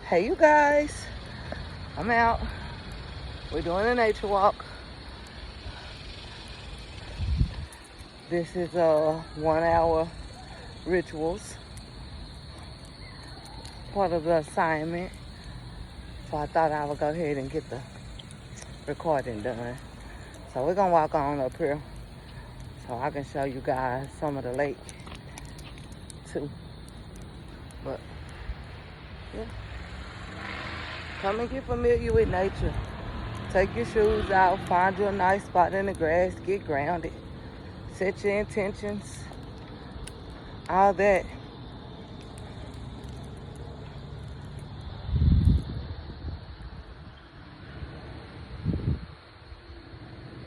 Hey you guys, I'm out. We're doing a nature walk. This is 1 hour rituals, part of the assignment. So I thought I would go ahead and get the recording done. So we're gonna walk on up here so I can show you guys some of the lake too. But yeah, come and get familiar with nature. Take your shoes out, find you a nice spot in the grass, get grounded, set your intentions, all that.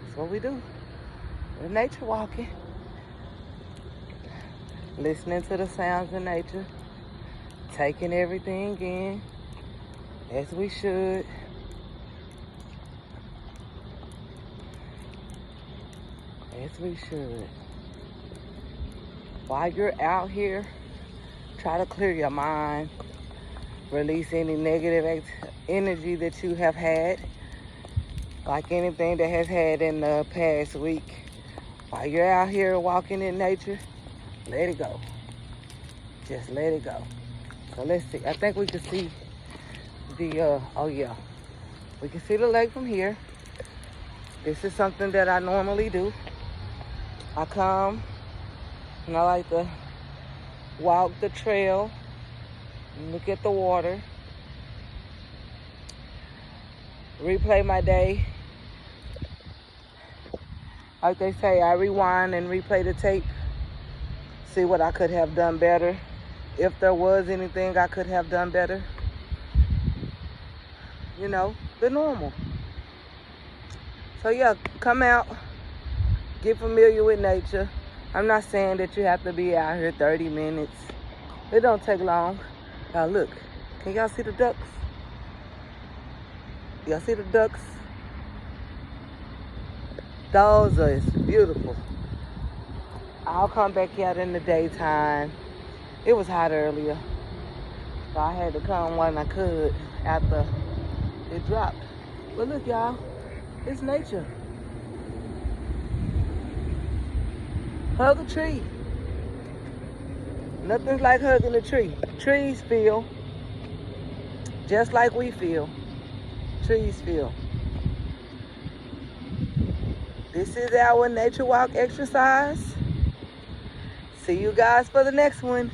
That's what we do. We're nature walking, listening to the sounds of nature, taking everything in as we should. As we should. While you're out here, try to clear your mind, release any negative energy that you have had, like anything that has had in the past week. While you're out here walking in nature, let it go. Just let it go. So let's see. I think we can see the, oh yeah. We can see the lake from here. This is something that I normally do. I come and I like to walk the trail and look at the water. Replay my day. Like they say, I rewind and replay the tape. See what I could have done better. If there was anything I could have done better. You know, the normal. So yeah, come out. Get familiar with nature. I'm not saying that you have to be out here 30 minutes. It don't take long. Now look, can y'all see the ducks? Y'all see the ducks? Those are beautiful. I'll come back out in the daytime. It was hot earlier, so I had to come when I could after it dropped. But look, y'all, it's nature. Hug a tree. Nothing's like hugging a tree. Trees feel just like we feel. Trees feel. This is our nature walk exercise. See you guys for the next one.